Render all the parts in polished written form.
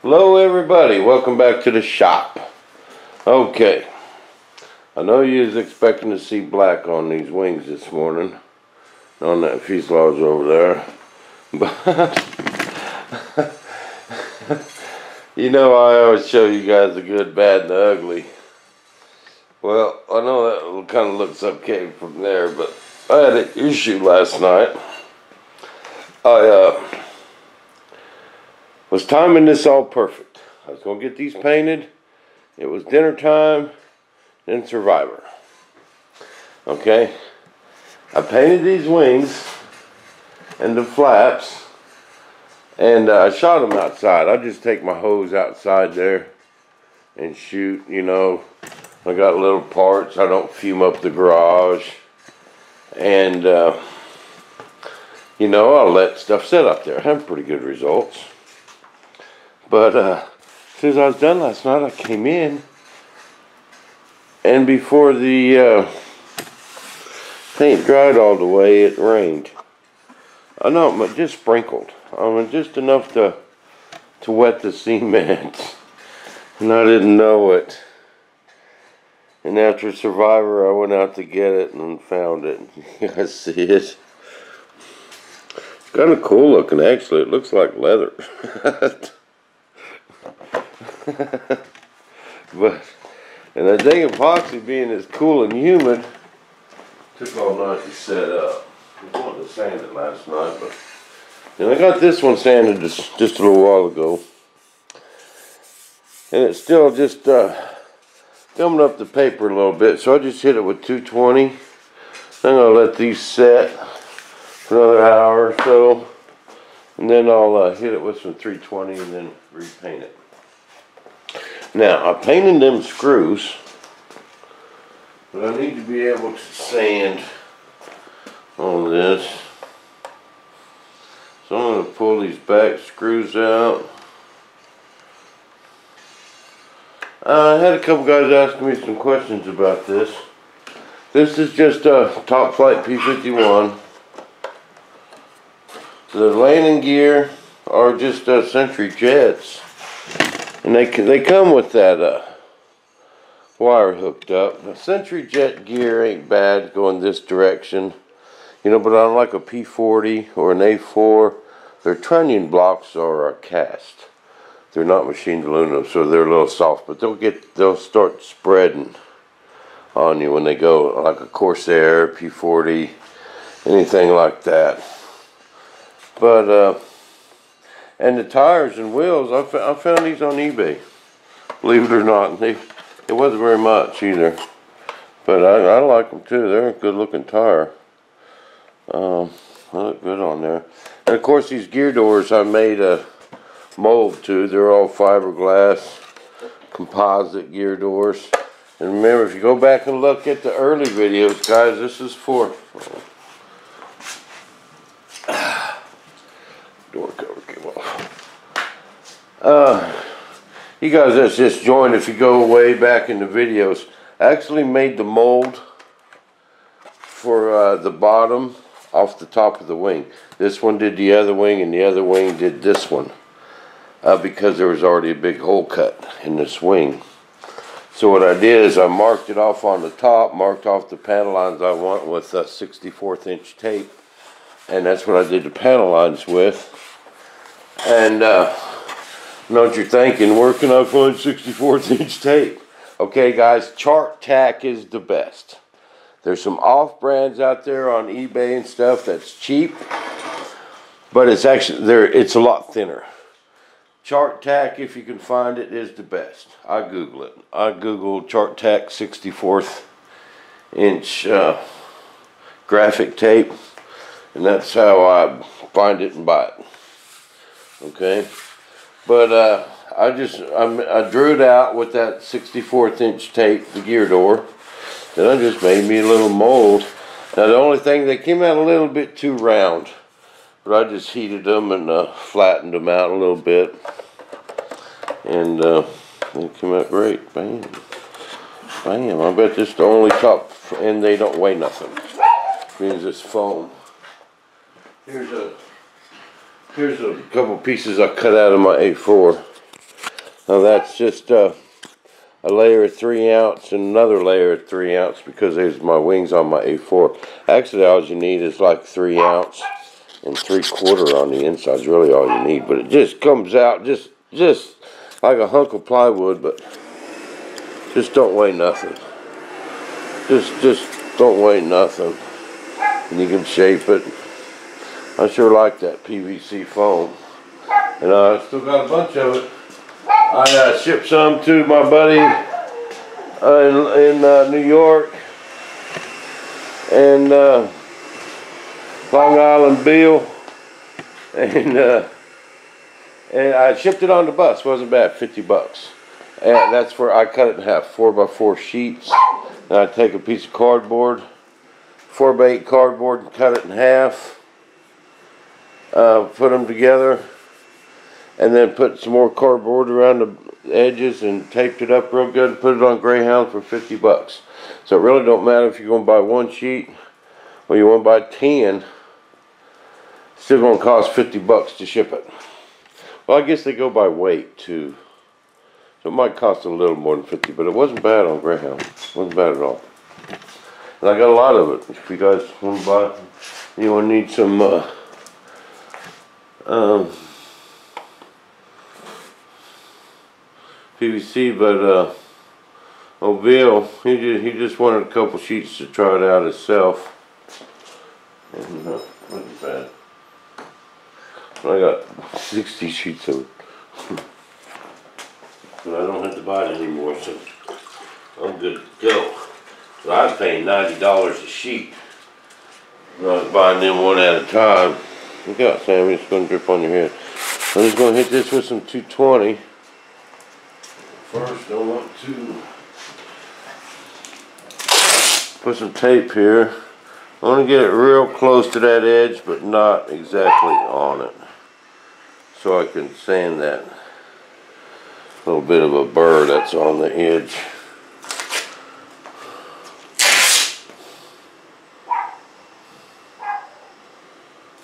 Hello everybody, welcome back to the shop. Okay, I know you was expecting to see black on these wings this morning, on that fuselage over there, but you know I always show you guys the good, bad, and the ugly. Well, I know that kind of looks okay from there, but I had an issue last night. I was timing this all perfect. I was going to get these painted. It was dinner time, then Survivor. Okay? I painted these wings and the flaps, and I shot them outside. I just take my hose outside there and shoot, you know. I got little parts. I don't fume up the garage. And, you know, I'll let stuff sit up there. I have pretty good results. But as soon as I was done last night, I came in, and before the paint dried all the way, it rained. I know, but just sprinkled. I mean, just enough to wet the cement, and I didn't know it. And after Survivor, I went out to get it and found it. You guys see it? It's kind of cool looking, actually. It looks like leather. But, and I think epoxy being as cool and humid took all night to set up. I wanted to sand it last night, but and I got this one sanded just a little while ago, and it's still just coming up the paper a little bit, so I just hit it with 220. I'm gonna let these set for another hour or so, and then I'll hit it with some 320 and then repaint it. Now, I painted them screws, but I need to be able to sand on this. So I'm going to pull these back screws out. I had a couple guys asking me some questions about this. This is just a Top Flight P51. The landing gear are just Century Jets. And they come with that wire hooked up. The Century Jet gear ain't bad going this direction, you know, but on like a P40 or an A4, their trunnion blocks are cast. They're not machined aluminum, so they're a little soft, but they'll start spreading on you when they go, like a Corsair, P40, anything like that. But and the tires and wheels, I found these on eBay. Believe it or not, it wasn't very much either. But I like them too. They're a good looking tire. They look good on there. And of course these gear doors I made a mold to. They're all fiberglass composite gear doors. And remember, if you go back and look at the early videos, guys, this is for door cover came off. You guys that's just joined, if you go way back in the videos, I actually made the mold for the bottom off the top of the wing. This one did the other wing, and the other wing did this one, because there was already a big hole cut in this wing. So what I did is I marked it off on the top, marked off the panel lines I want with a 64th inch tape, and that's what I did the panel lines with. And I know what you're thinking, where can I find 64th inch tape? Okay guys, Chart Tack is the best. There's some off brands out there on eBay and stuff that's cheap, but it's actually it's a lot thinner. Chart Tack, if you can find it, is the best. I Google it. I Googled Chart Tack 64th inch graphic tape, and that's how I find it and buy it. Okay, but I drew it out with that 64th inch tape, the gear door. Then I just made me a little mold. Now the only thing, they came out a little bit too round, but I just heated them and flattened them out a little bit, and they came out great. Bam, bam. I bet this is the only top, and they don't weigh nothing. Means it's foam. Here's a couple pieces I cut out of my A4. Now that's just a layer of 3 ounce and another layer of 3 ounce because there's my wings on my A4. Actually, all you need is like 3 ounce and 3/4 on the inside is really all you need. But it just comes out just like a hunk of plywood, but just don't weigh nothing. Just don't weigh nothing. And you can shape it. I sure like that PVC foam. And I still got a bunch of it. I shipped some to my buddy in New York and Long Island Bill, and I shipped it on the bus. Wasn't bad, 50 bucks. And that's where I cut it in half, 4x4 sheets. And I take a piece of cardboard, 4x8 cardboard, and cut it in half. Put them together, and then put some more cardboard around the edges and taped it up real good and put it on Greyhound for 50 bucks. So it really don't matter if you're going to buy 1 sheet or you want to buy 10. It's still going to cost 50 bucks to ship it. Well, I guess they go by weight too. So it might cost a little more than 50, but it wasn't bad on Greyhound. It wasn't bad at all. And I got a lot of it. If you guys want to buy, you want to need some PVC, but Bill, he just wanted a couple sheets to try it out himself. And wasn't bad. I got 60 sheets of it. But I don't have to buy it anymore, so I'm good to go. So I was paying $90 a sheet. I was buying them one at a time. Look out, Sam, it's going to drip on your head. I'm just going to hit this with some 220. First, I want to put some tape here. I want to get it real close to that edge, but not exactly on it. So I can sand that little bit of a burr that's on the edge.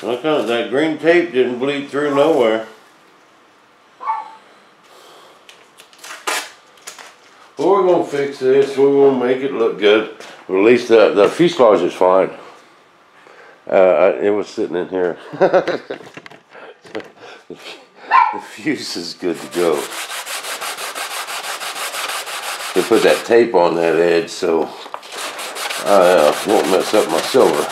Okay, that green tape didn't bleed through nowhere. Well, we're going to fix this. We're going to make it look good. But at least the fuselage is fine. It was sitting in here. The fuse is good to go. To put that tape on that edge so I won't mess up my silver.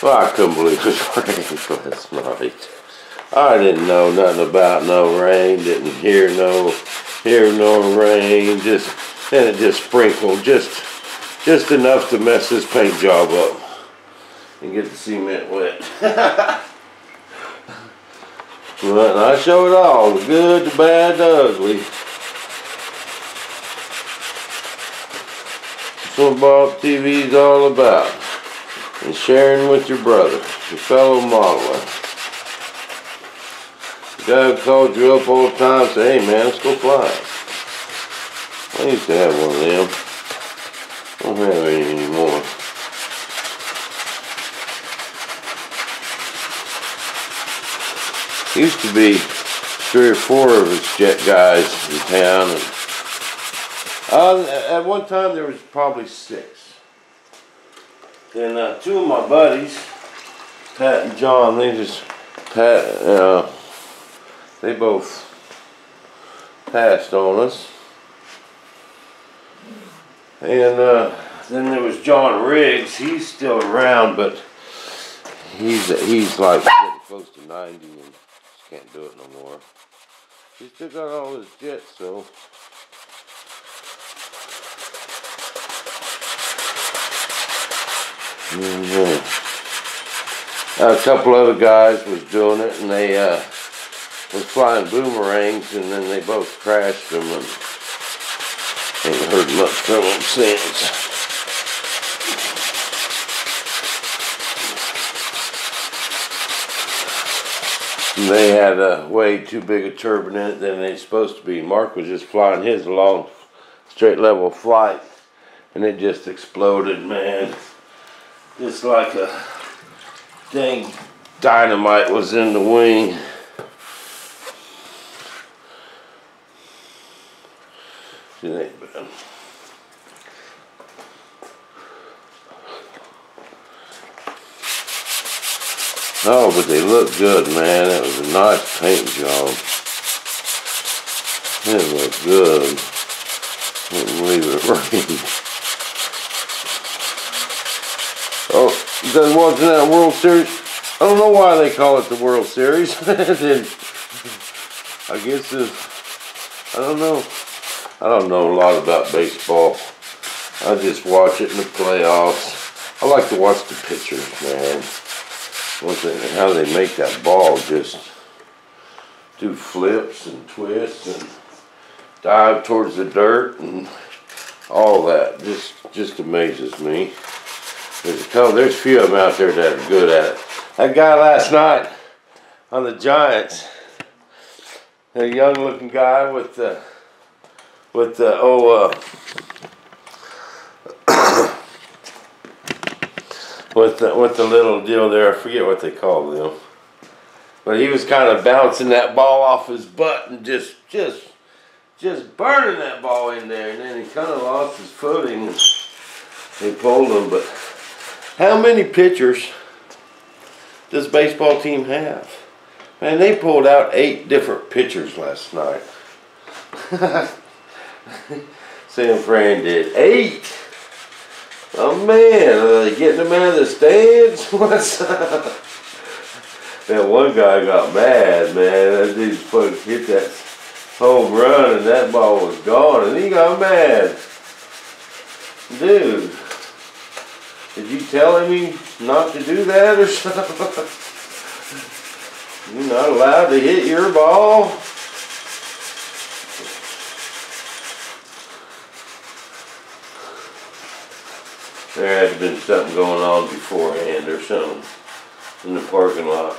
Well, I couldn't believe it was raining last night. I didn't know nothing about no rain, didn't hear no rain, and it just sprinkled just enough to mess this paint job up and get the cement wet. But I show it all, the good, the bad, the ugly. That's what Bob TV is all about. And sharing with your brother, your fellow modeler. The guy who called you up all the time and said, hey man, let's go fly. I used to have one of them. I don't have any anymore. Used to be 3 or 4 of us jet guys in town. And, at one time there was probably 6. Then 2 of my buddies, Pat and John, they both passed on us. And then there was John Riggs. He's still around, but he's like getting close to 90 and just can't do it no more. He's still got all his jets, so. A couple other guys was doing it, and they was flying boomerangs, and then they both crashed them, and ain't heard much from them since. And they had way too big a turbine in it than they supposed to be. Mark was just flying his along straight level flight, and it just exploded, man. Just like a dang dynamite was in the wing. It ain't bad. Oh, but they look good, man. That was a nice paint job. It looked good. Couldn't believe it rained. Oh, you guys watching that World Series? I don't know why they call it the World Series. Then I guess I don't know. I don't know a lot about baseball. I just watch it in the playoffs. I like to watch the pitchers, man. How they make that ball just do flips and twists and dive towards the dirt and all that. Just amazes me. There's a few of them out there that are good at it. That guy last night on the Giants, a young looking guy with the with the little deal there, I forget what they call them. But he was kind of bouncing that ball off his butt and just burning that ball in there, and then he kind of lost his footing and they pulled him. But how many pitchers does baseball team have? Man, they pulled out 8 different pitchers last night. Sam Fran did 8. Oh man, are they getting them out of the stands? What's up? That one guy got mad, man. That dude fucking hit that home run and that ball was gone and he got mad. Dude, did you tell him not to do that or something? You're not allowed to hit your ball? There had been something going on beforehand or something in the parking lot.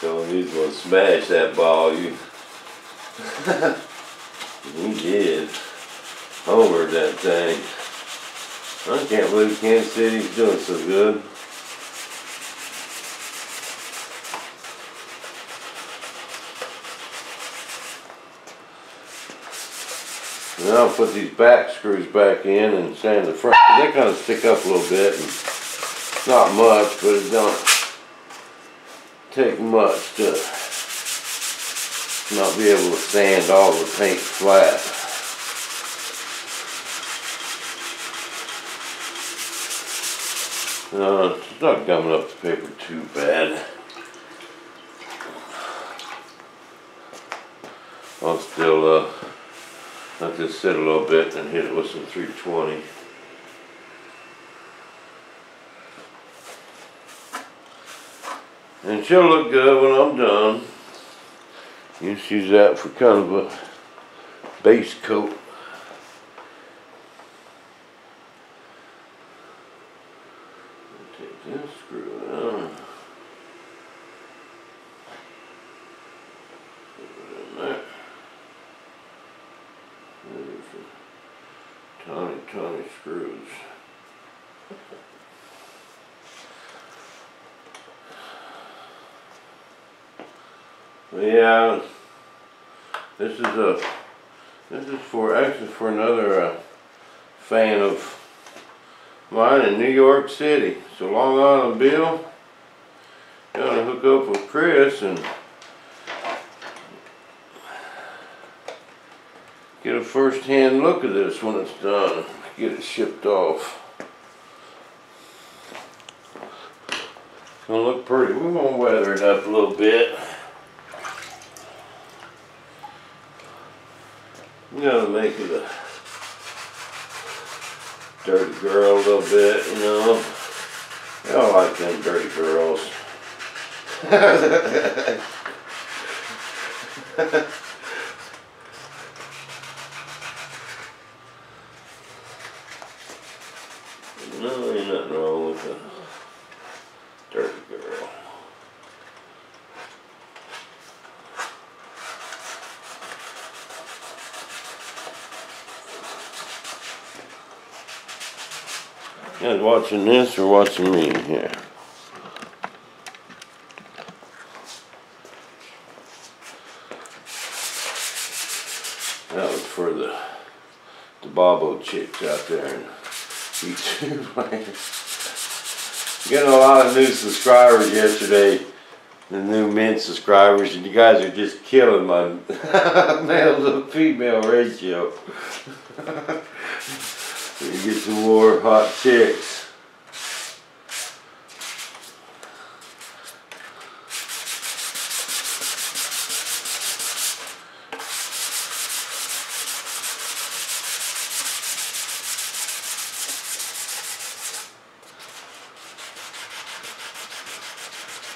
So he's going to smash that ball. He did. Homered that thing. I can't believe Kansas City's doing so good. Now I'll put these back screws back in and sand the front. They kind of stick up a little bit, and not much, but it don't take much to not be able to sand all the paint flat. It's not gumming up the paper too bad. I'll still let this sit a little bit and hit it with some 320. And she'll look good when I'm done. You just use that for kind of a base coat. Take this screw out. Put it in there. There's tiny screws. Yeah, this is for another fan of mine in New York City. So Long Island Bill, gonna hook up with Chris and get a first-hand look at this when it's done. Get it shipped off. It's gonna look pretty. We're gonna weather it up a little bit. I'm gonna make it a dirty girl a little bit, you know. I don't like them dirty girls. No, ain't nothing wrong with a dirty girl. You guys watching this or watching me here? for the Bobo chicks out there in YouTube land. Getting a lot of new subscribers yesterday, the new men subscribers, and you guys are just killing my male to female ratio. You get some more hot chicks.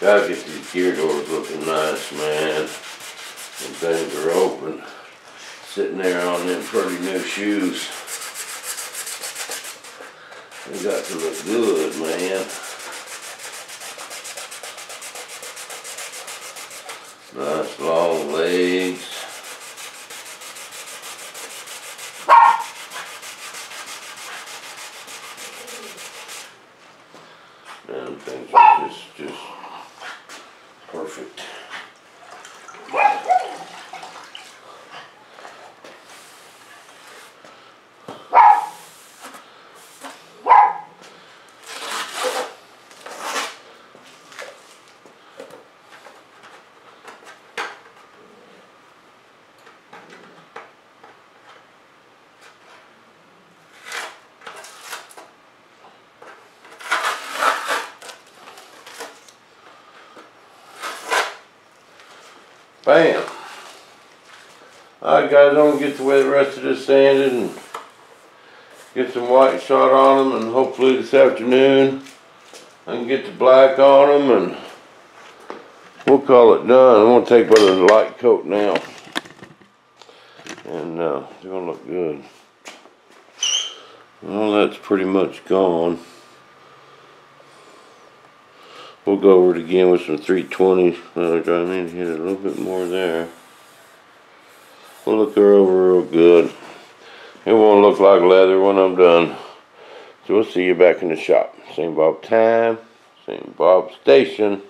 Gotta get these gear doors looking nice, man. Them things are open. Sitting there on them pretty new shoes. They got to look good, man. Nice long legs. Them things are just perfect. Bam! Alright guys, I'm going to get the rest of this sanded and get some white shot on them, and hopefully this afternoon I can get the black on them and we'll call it done. I'm going to take one of the light coat now, and they're going to look good. Well, that's pretty much gone. We'll go over it again with some 320s. I need to hit a little bit more there. We'll look her over real good. It won't look like leather when I'm done. So we'll see you back in the shop. Same Bob time, same Bob station.